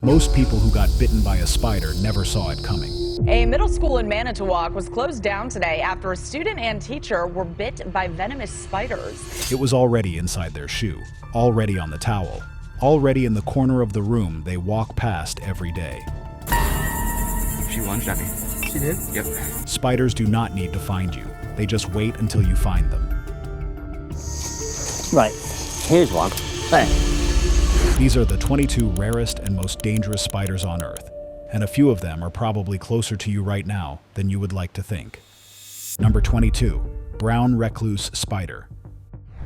Most people who got bitten by a spider never saw it coming. A middle school in Manitowoc was closed down today after a student and teacher were bit by venomous spiders. It was already inside their shoe, already on the towel, already in the corner of the room they walk past every day. She lunged at me. She did? Yep. Spiders do not need to find you. They just wait until you find them. Right. Here's one. Hey. These are the 22 rarest and most dangerous spiders on Earth, and a few of them are probably closer to you right now than you would like to think. Number 22, brown recluse spider.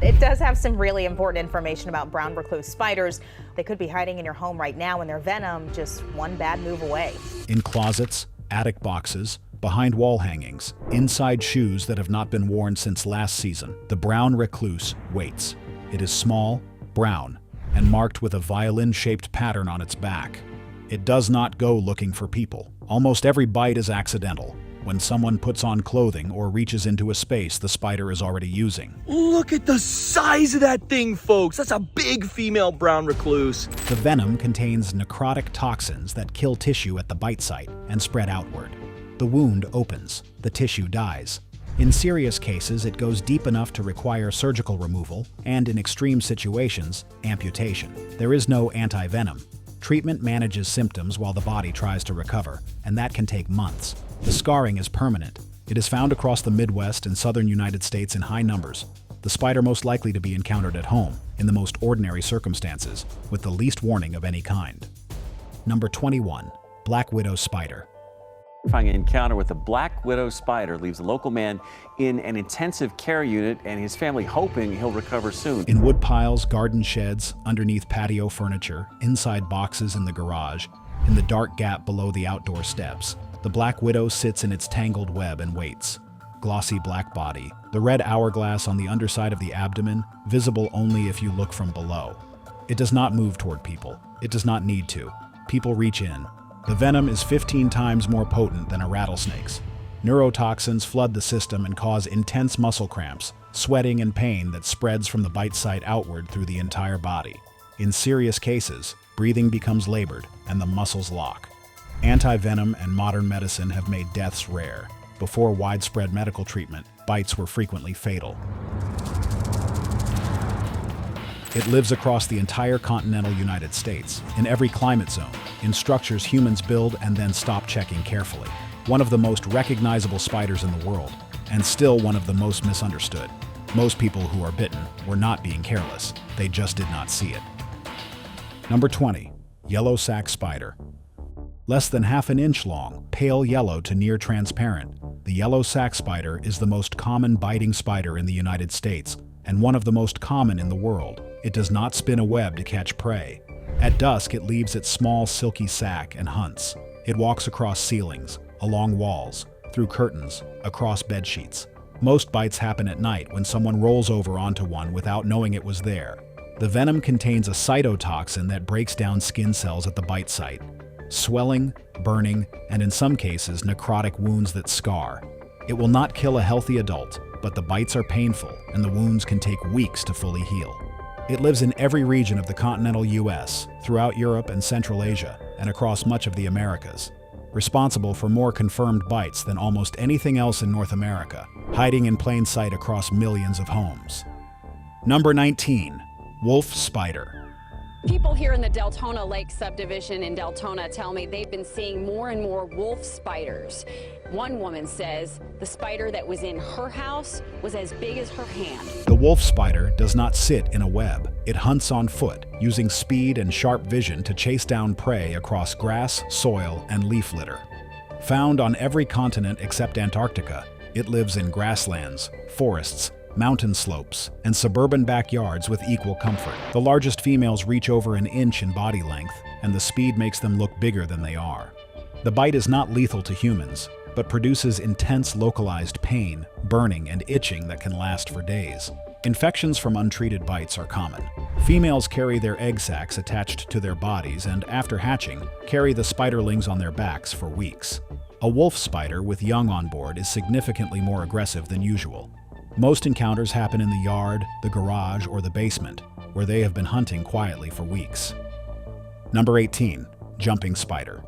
It does have some really important information about brown recluse spiders. They could be hiding in your home right now and their venom just one bad move away. In closets, attic boxes, behind wall hangings, inside shoes that have not been worn since last season, the brown recluse waits. It is small, brown, and marked with a violin-shaped pattern on its back. It does not go looking for people. Almost every bite is accidental. When someone puts on clothing or reaches into a space the spider is already using. Look at the size of that thing, folks. That's a big female brown recluse. The venom contains necrotic toxins that kill tissue at the bite site and spread outward. The wound opens. The tissue dies. In serious cases, it goes deep enough to require surgical removal, and in extreme situations, amputation. There is no anti-venom. Treatment manages symptoms while the body tries to recover, and that can take months. The scarring is permanent. It is found across the Midwest and southern United States in high numbers. The spider most likely to be encountered at home, in the most ordinary circumstances, with the least warning of any kind. Number 21, black widow spider. An encounter with a black widow spider leaves a local man in an intensive care unit and his family hoping he'll recover soon. In wood piles, garden sheds, underneath patio furniture, inside boxes in the garage, in the dark gap below the outdoor steps, the black widow sits in its tangled web and waits. Glossy black body, the red hourglass on the underside of the abdomen, visible only if you look from below. It does not move toward people. It does not need to. People reach in. The venom is 15 times more potent than a rattlesnake's. Neurotoxins flood the system and cause intense muscle cramps, sweating and pain that spreads from the bite site outward through the entire body. In serious cases, breathing becomes labored and the muscles lock. Anti-venom and modern medicine have made deaths rare. Before widespread medical treatment, bites were frequently fatal. It lives across the entire continental United States, in every climate zone, in structures humans build and then stop checking carefully. One of the most recognizable spiders in the world, and still one of the most misunderstood. Most people who are bitten were not being careless, they just did not see it. Number 20, yellow sac spider. Less than half an inch long, pale yellow to near transparent, the yellow sac spider is the most common biting spider in the United States, and one of the most common in the world. It does not spin a web to catch prey. At dusk, it leaves its small, silky sac and hunts. It walks across ceilings, along walls, through curtains, across bed sheets. Most bites happen at night when someone rolls over onto one without knowing it was there. The venom contains a cytotoxin that breaks down skin cells at the bite site. Swelling, burning, and in some cases, necrotic wounds that scar. It will not kill a healthy adult, but the bites are painful and the wounds can take weeks to fully heal. It lives in every region of the continental US, throughout Europe and Central Asia, and across much of the Americas. Responsible for more confirmed bites than almost anything else in North America, hiding in plain sight across millions of homes. Number 19, wolf spider. People here in the Deltona Lake subdivision in Deltona tell me they've been seeing more and more wolf spiders. One woman says the spider that was in her house was as big as her hand. The wolf spider does not sit in a web. It hunts on foot, using speed and sharp vision to chase down prey across grass, soil, and leaf litter. Found on every continent except Antarctica, it lives in grasslands, forests, mountain slopes, and suburban backyards with equal comfort. The largest females reach over an inch in body length, and the speed makes them look bigger than they are. The bite is not lethal to humans, but produces intense localized pain, burning, and itching that can last for days. Infections from untreated bites are common. Females carry their egg sacs attached to their bodies and, after hatching, carry the spiderlings on their backs for weeks. A wolf spider with young on board is significantly more aggressive than usual. Most encounters happen in the yard, the garage, or the basement, where they have been hunting quietly for weeks. Number 18, jumping spider.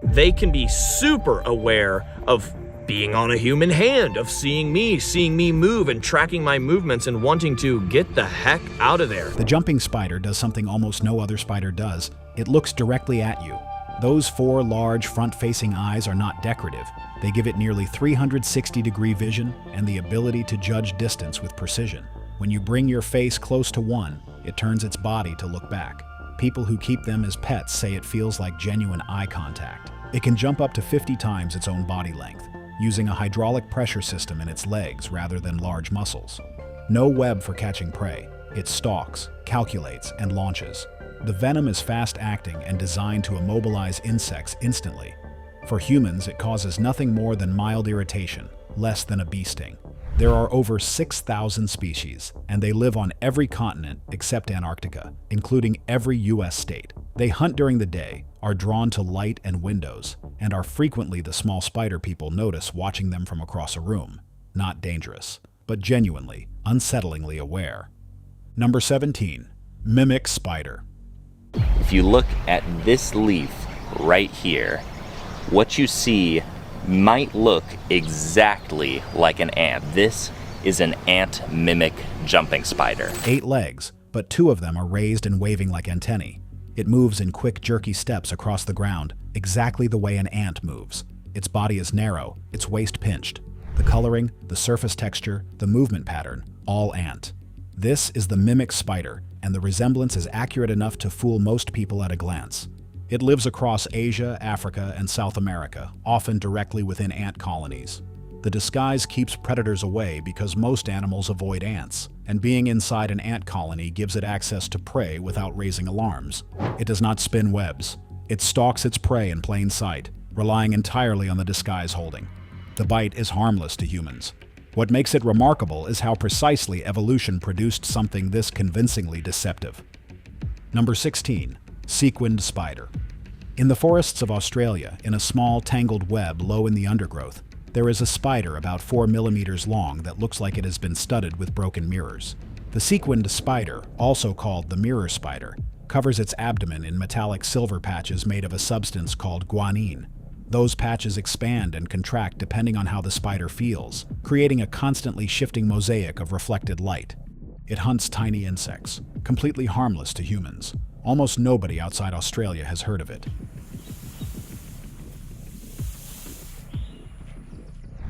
They can be super aware of being on a human hand, of seeing me move and tracking my movements and wanting to get the heck out of there. The jumping spider does something almost no other spider does. It looks directly at you. Those 4 large front-facing eyes are not decorative. They give it nearly 360-degree vision and the ability to judge distance with precision. When you bring your face close to one, it turns its body to look back. People who keep them as pets say it feels like genuine eye contact. It can jump up to 50 times its own body length, using a hydraulic pressure system in its legs rather than large muscles. No web for catching prey. It stalks, calculates, and launches. The venom is fast-acting and designed to immobilize insects instantly. For humans, it causes nothing more than mild irritation, less than a bee sting. There are over 6,000 species, and they live on every continent except Antarctica, including every U.S. state. They hunt during the day, are drawn to light and windows, and are frequently the small spider people notice watching them from across a room. Not dangerous, but genuinely, unsettlingly aware. Number 17. Mimic spider. If you look at this leaf right here, what you see might look exactly like an ant. This is an ant mimic jumping spider. 8 legs, but 2 of them are raised and waving like antennae. It moves in quick, jerky steps across the ground, exactly the way an ant moves. Its body is narrow, its waist pinched. The coloring, the surface texture, the movement pattern, all ant. This is the mimic spider, and the resemblance is accurate enough to fool most people at a glance. It lives across Asia, Africa, and South America, often directly within ant colonies. The disguise keeps predators away because most animals avoid ants, and being inside an ant colony gives it access to prey without raising alarms. It does not spin webs. It stalks its prey in plain sight, relying entirely on the disguise holding. The bite is harmless to humans. What makes it remarkable is how precisely evolution produced something this convincingly deceptive. Number 16. Sequined spider. In the forests of Australia, in a small tangled web low in the undergrowth, there is a spider about 4 millimeters long that looks like it has been studded with broken mirrors. The sequined spider, also called the mirror spider, covers its abdomen in metallic silver patches made of a substance called guanine. Those patches expand and contract depending on how the spider feels, creating a constantly shifting mosaic of reflected light. It hunts tiny insects, completely harmless to humans. Almost nobody outside Australia has heard of it.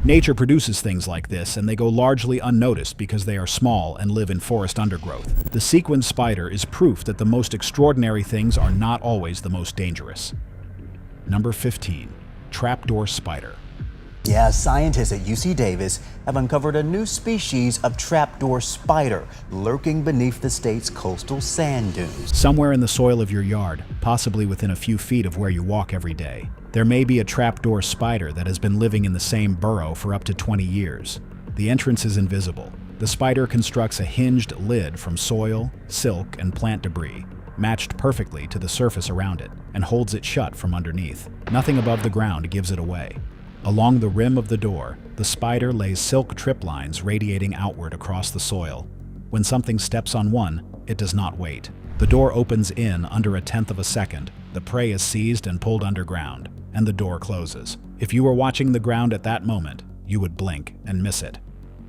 Nature produces things like this, and they go largely unnoticed because they are small and live in forest undergrowth. The sequined spider is proof that the most extraordinary things are not always the most dangerous. Number 15. Trapdoor spider. Yeah, scientists at UC Davis have uncovered a new species of trapdoor spider lurking beneath the state's coastal sand dunes. Somewhere in the soil of your yard, possibly within a few feet of where you walk every day, there may be a trapdoor spider that has been living in the same burrow for up to 20 years. The entrance is invisible. The spider constructs a hinged lid from soil, silk, and plant debris, matched perfectly to the surface around it, and holds it shut from underneath. Nothing above the ground gives it away. Along the rim of the door, the spider lays silk trip lines radiating outward across the soil. When something steps on one, it does not wait. The door opens in under 1/10 of a second, the prey is seized and pulled underground, and the door closes. If you were watching the ground at that moment, you would blink and miss it.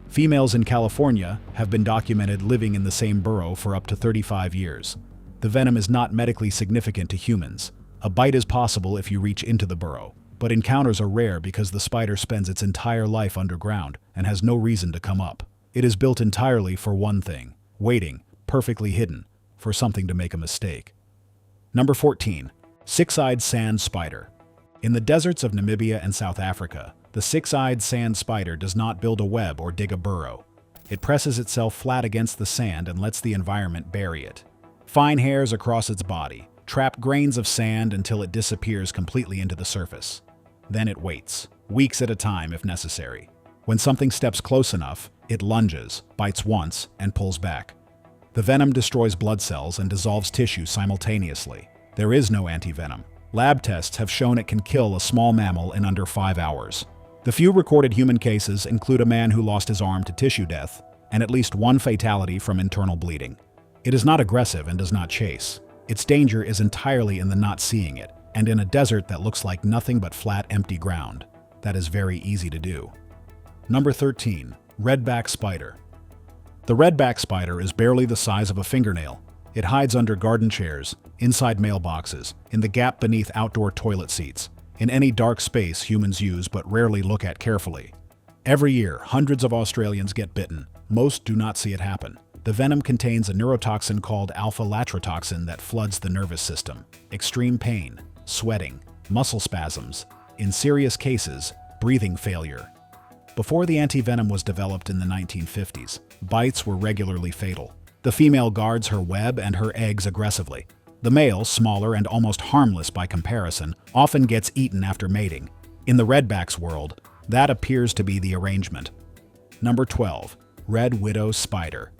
Females in California have been documented living in the same burrow for up to 35 years. The venom is not medically significant to humans. A bite is possible if you reach into the burrow, but encounters are rare because the spider spends its entire life underground and has no reason to come up. It is built entirely for one thing: waiting, perfectly hidden, for something to make a mistake. Number 14. Six-eyed sand spider. In the deserts of Namibia and South Africa, the six-eyed sand spider does not build a web or dig a burrow. It presses itself flat against the sand and lets the environment bury it. Fine hairs across its body trap grains of sand until it disappears completely into the surface. Then it waits, weeks at a time if necessary. When something steps close enough, it lunges, bites once, and pulls back. The venom destroys blood cells and dissolves tissue simultaneously. There is no antivenom. Lab tests have shown it can kill a small mammal in under 5 hours. The few recorded human cases include a man who lost his arm to tissue death, and at least one fatality from internal bleeding. It is not aggressive and does not chase. Its danger is entirely in the not seeing it. and in a desert that looks like nothing but flat, empty ground. That is very easy to do. Number 13. Redback spider. The redback spider is barely the size of a fingernail. It hides under garden chairs, inside mailboxes, in the gap beneath outdoor toilet seats, in any dark space humans use but rarely look at carefully. Every year, hundreds of Australians get bitten. Most do not see it happen. The venom contains a neurotoxin called alpha-latrotoxin that floods the nervous system. Extreme pain, sweating, muscle spasms, in serious cases, breathing failure. Before the anti-venom was developed in the 1950s, bites were regularly fatal. The female guards her web and her eggs aggressively. The male, smaller and almost harmless by comparison, often gets eaten after mating. In the redback's world, that appears to be the arrangement. Number 12. Red widow spider.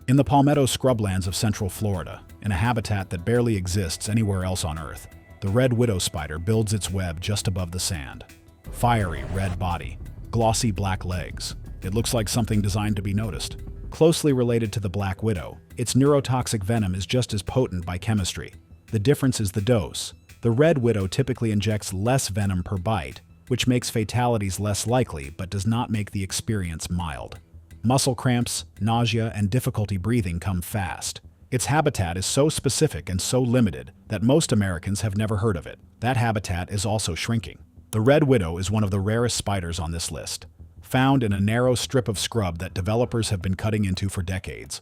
In the palmetto scrublands of central Florida, in a habitat that barely exists anywhere else on Earth, the red widow spider builds its web just above the sand. Fiery red body, glossy black legs. It looks like something designed to be noticed. Closely related to the black widow, its neurotoxic venom is just as potent by chemistry. The difference is the dose. The red widow typically injects less venom per bite, which makes fatalities less likely but does not make the experience mild. Muscle cramps, nausea, and difficulty breathing come fast. Its habitat is so specific and so limited that most Americans have never heard of it. That habitat is also shrinking. The red widow is one of the rarest spiders on this list, found in a narrow strip of scrub that developers have been cutting into for decades.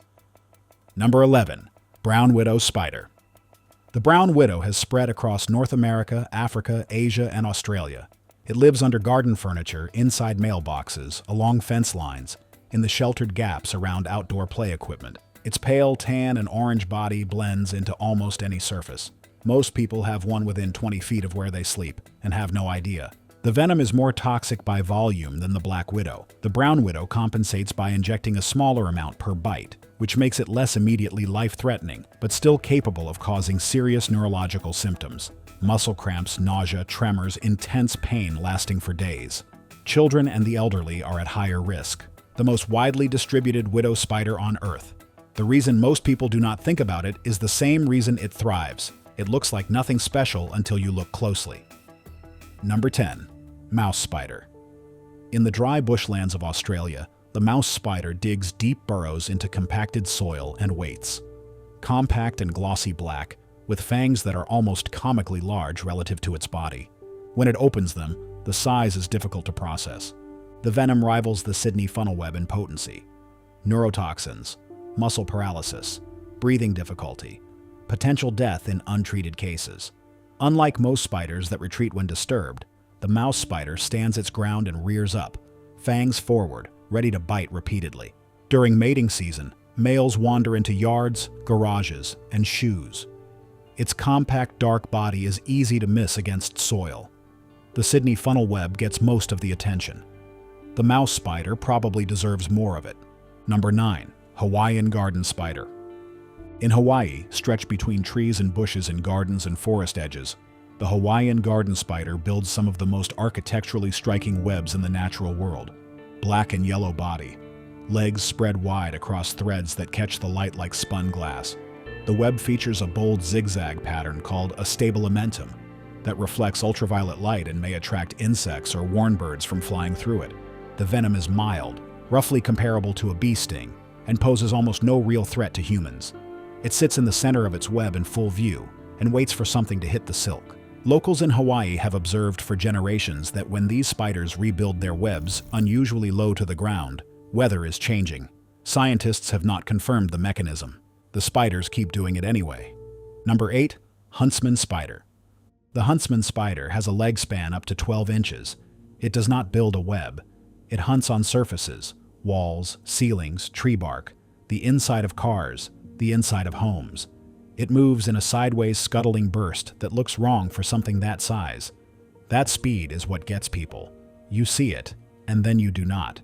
Number 11. Brown widow spider. The brown widow has spread across North America, Africa, Asia, and Australia. It lives under garden furniture, inside mailboxes, along fence lines, in the sheltered gaps around outdoor play equipment. Its pale tan and orange body blends into almost any surface. Most people have one within 20 feet of where they sleep and have no idea. The venom is more toxic by volume than the black widow. The brown widow compensates by injecting a smaller amount per bite, which makes it less immediately life-threatening, but still capable of causing serious neurological symptoms. Muscle cramps, nausea, tremors, intense pain lasting for days. Children and the elderly are at higher risk. The most widely distributed widow spider on Earth. The reason most people do not think about it is the same reason it thrives. It looks like nothing special until you look closely. Number 10. Mouse spider. In the dry bushlands of Australia, the mouse spider digs deep burrows into compacted soil and waits. Compact and glossy black, with fangs that are almost comically large relative to its body. When it opens them, the size is difficult to process. The venom rivals the Sydney funnel web in potency. Neurotoxins, muscle paralysis, breathing difficulty, potential death in untreated cases. Unlike most spiders that retreat when disturbed, the mouse spider stands its ground and rears up, fangs forward, ready to bite repeatedly. During mating season, males wander into yards, garages, and shoes. Its compact, dark body is easy to miss against soil. The Sydney funnel web gets most of the attention. The mouse spider probably deserves more of it. Number 9. Hawaiian garden spider. In Hawaii, stretched between trees and bushes in gardens and forest edges, the Hawaiian garden spider builds some of the most architecturally striking webs in the natural world. Black and yellow body, legs spread wide across threads that catch the light like spun glass. The web features a bold zigzag pattern called a stabilimentum that reflects ultraviolet light and may attract insects or warn birds from flying through it. The venom is mild, roughly comparable to a bee sting, and poses almost no real threat to humans. It sits in the center of its web in full view and waits for something to hit the silk. Locals in Hawaii have observed for generations that when these spiders rebuild their webs unusually low to the ground, weather is changing. Scientists have not confirmed the mechanism. The spiders keep doing it anyway. Number 8. Huntsman spider. The huntsman spider has a leg span up to 12 inches. It does not build a web. It hunts on surfaces, walls, ceilings, tree bark, the inside of cars, the inside of homes. It moves in a sideways scuttling burst that looks wrong for something that size. That speed is what gets people. You see it, and then you do not,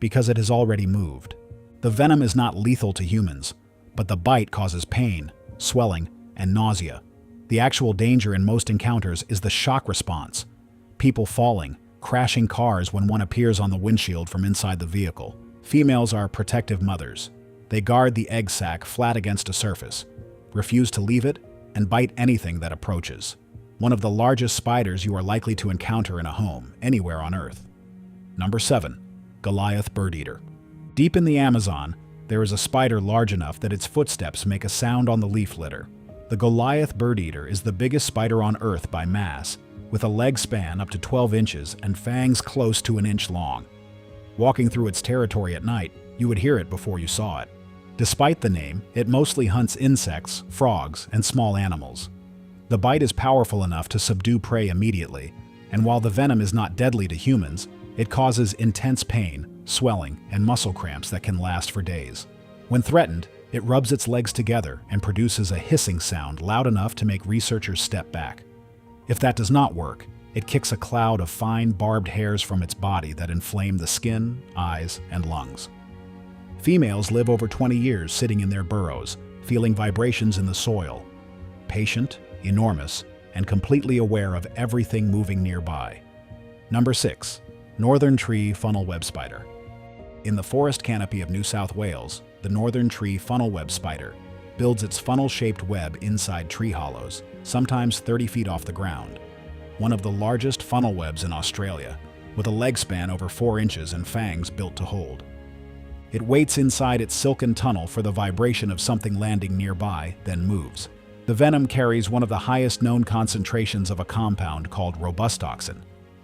because it has already moved. The venom is not lethal to humans, but the bite causes pain, swelling, and nausea. The actual danger in most encounters is the shock response. People falling, crashing cars when one appears on the windshield from inside the vehicle. Females are protective mothers. They guard the egg sac flat against a surface, refuse to leave it, and bite anything that approaches. one of the largest spiders you are likely to encounter in a home anywhere on Earth. Number 7. Goliath birdeater. Deep in the Amazon, there is a spider large enough that its footsteps make a sound on the leaf litter. The Goliath birdeater is the biggest spider on Earth by mass, with a leg span up to 12 inches and fangs close to an inch long. Walking through its territory at night, you would hear it before you saw it. Despite the name, it mostly hunts insects, frogs, and small animals. The bite is powerful enough to subdue prey immediately, and while the venom is not deadly to humans, it causes intense pain, swelling, and muscle cramps that can last for days. When threatened, it rubs its legs together and produces a hissing sound loud enough to make researchers step back. If that does not work, it kicks a cloud of fine, barbed hairs from its body that inflame the skin, eyes, and lungs. Females live over 20 years sitting in their burrows, feeling vibrations in the soil, patient, enormous, and completely aware of everything moving nearby. Number 6. Northern tree funnel web spider. In the forest canopy of New South Wales, the northern tree funnel web spider builds its funnel-shaped web inside tree hollows, sometimes 30 feet off the ground. One of the largest funnel webs in Australia, with a leg span over 4 inches and fangs built to hold. It waits inside its silken tunnel for the vibration of something landing nearby, then moves. The venom carries one of the highest known concentrations of a compound called robustoxin,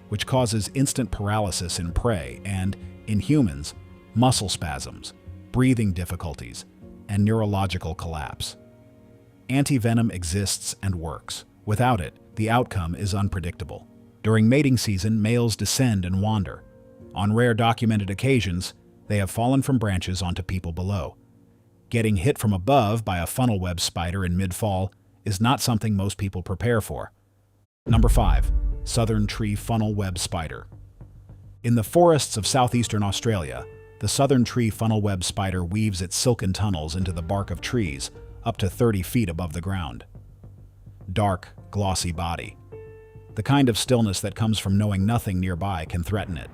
which causes instant paralysis in prey and, in humans, muscle spasms, breathing difficulties, and neurological collapse. Antivenom exists and works. Without it, the outcome is unpredictable. During mating season, males descend and wander. On rare documented occasions, they have fallen from branches onto people below. Getting hit from above by a funnel web spider in mid-fall is not something most people prepare for. Number 5. Southern tree funnel web spider. In the forests of southeastern Australia, the southern tree funnel web spider weaves its silken tunnels into the bark of trees up to 30 feet above the ground. Dark, glossy body. The kind of stillness that comes from knowing nothing nearby can threaten it.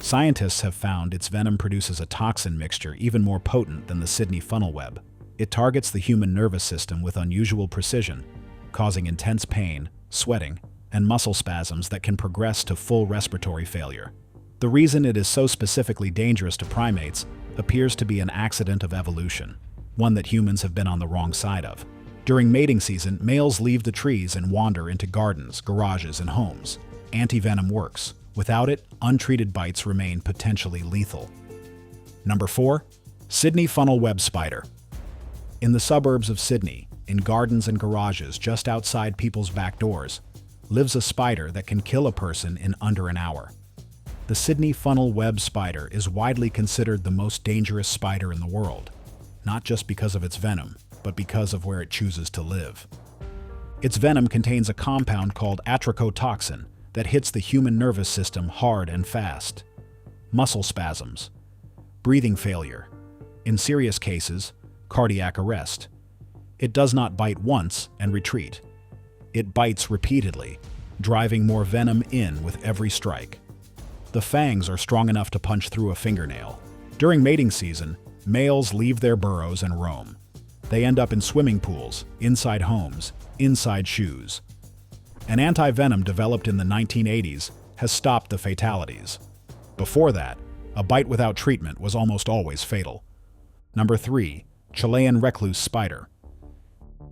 Scientists have found its venom produces a toxin mixture even more potent than the Sydney funnel web. It targets the human nervous system with unusual precision, causing intense pain, sweating, and muscle spasms that can progress to full respiratory failure. The reason it is so specifically dangerous to primates appears to be an accident of evolution, one that humans have been on the wrong side of. During mating season, males leave the trees and wander into gardens, garages, and homes. Antivenom works. Without it, untreated bites remain potentially lethal. Number 4. Sydney funnel web spider. In the suburbs of Sydney, in gardens and garages just outside people's back doors, lives a spider that can kill a person in under an hour. The Sydney funnel web spider is widely considered the most dangerous spider in the world, not just because of its venom, but because of where it chooses to live. Its venom contains a compound called atracotoxin that hits the human nervous system hard and fast. Muscle spasms, breathing failure, in serious cases, cardiac arrest. It does not bite once and retreat. It bites repeatedly, driving more venom in with every strike. The fangs are strong enough to punch through a fingernail. During mating season, males leave their burrows and roam. They end up in swimming pools, inside homes, inside shoes. An anti-venom developed in the 1980s has stopped the fatalities. Before that, a bite without treatment was almost always fatal. Number 3. Chilean recluse spider.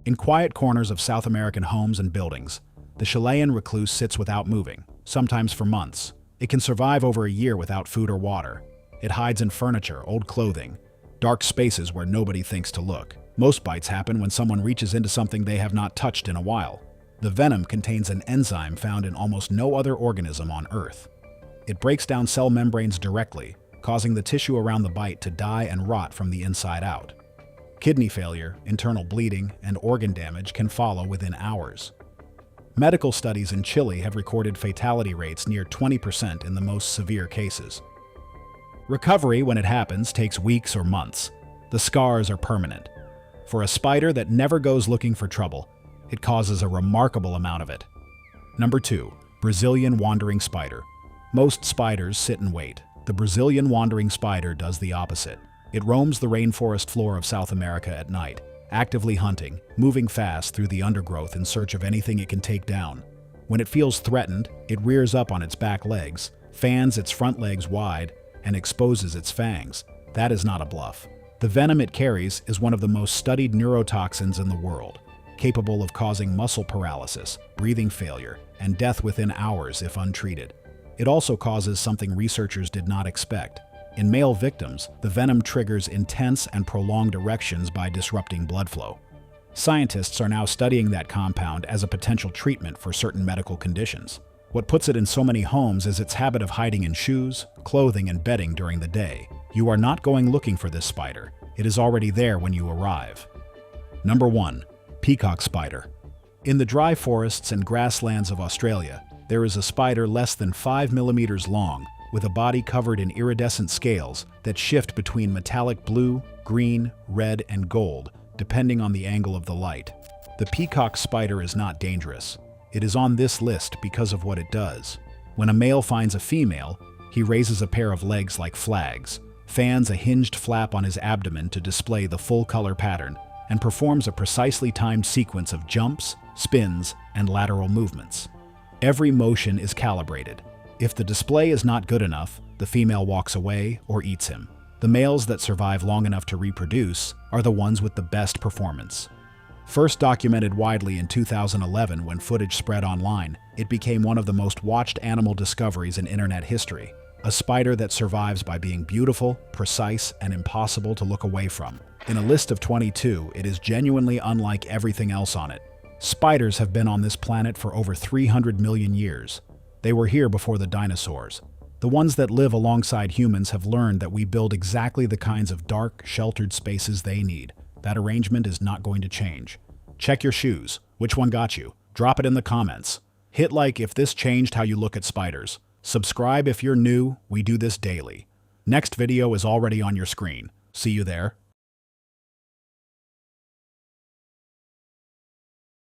In quiet corners of South American homes and buildings, the Chilean recluse sits without moving, sometimes for months. It can survive over a year without food or water. It hides in furniture, old clothing, dark spaces where nobody thinks to look. Most bites happen when someone reaches into something they have not touched in a while. The venom contains an enzyme found in almost no other organism on Earth. It breaks down cell membranes directly, causing the tissue around the bite to die and rot from the inside out. Kidney failure, internal bleeding, and organ damage can follow within hours. Medical studies in Chile have recorded fatality rates near 20% in the most severe cases. Recovery, when it happens, takes weeks or months. The scars are permanent. For a spider that never goes looking for trouble, it causes a remarkable amount of it. Number 2. Brazilian wandering spider. Most spiders sit and wait. The Brazilian wandering spider does the opposite. It roams the rainforest floor of South America at night, actively hunting, moving fast through the undergrowth in search of anything it can take down. When it feels threatened, it rears up on its back legs, fans its front legs wide, and exposes its fangs. That is not a bluff. The venom it carries is one of the most studied neurotoxins in the world, capable of causing muscle paralysis, breathing failure, and death within hours if untreated. It also causes something researchers did not expect. In male victims, the venom triggers intense and prolonged erections by disrupting blood flow. Scientists are now studying that compound as a potential treatment for certain medical conditions. What puts it in so many homes is its habit of hiding in shoes, clothing, and bedding during the day. You are not going looking for this spider. It is already there when you arrive. Number 1. Peacock spider. In the dry forests and grasslands of Australia, there is a spider less than 5 millimeters long, with a body covered in iridescent scales that shift between metallic blue, green, red, and gold, depending on the angle of the light. The peacock spider is not dangerous. It is on this list because of what it does. When a male finds a female, he raises a pair of legs like flags, fans a hinged flap on his abdomen to display the full color pattern, and performs a precisely timed sequence of jumps, spins, and lateral movements. Every motion is calibrated. If the display is not good enough, the female walks away or eats him. The males that survive long enough to reproduce are the ones with the best performance. First documented widely in 2011 when footage spread online, it became one of the most watched animal discoveries in internet history. A spider that survives by being beautiful, precise, and impossible to look away from. In a list of 22, it is genuinely unlike everything else on it. Spiders have been on this planet for over 300 million years. They were here before the dinosaurs. The ones that live alongside humans have learned that we build exactly the kinds of dark, sheltered spaces they need. That arrangement is not going to change. Check your shoes. Which one got you? Drop it in the comments. Hit like if this changed how you look at spiders. Subscribe if you're new. We do this daily. Next video is already on your screen. See you there.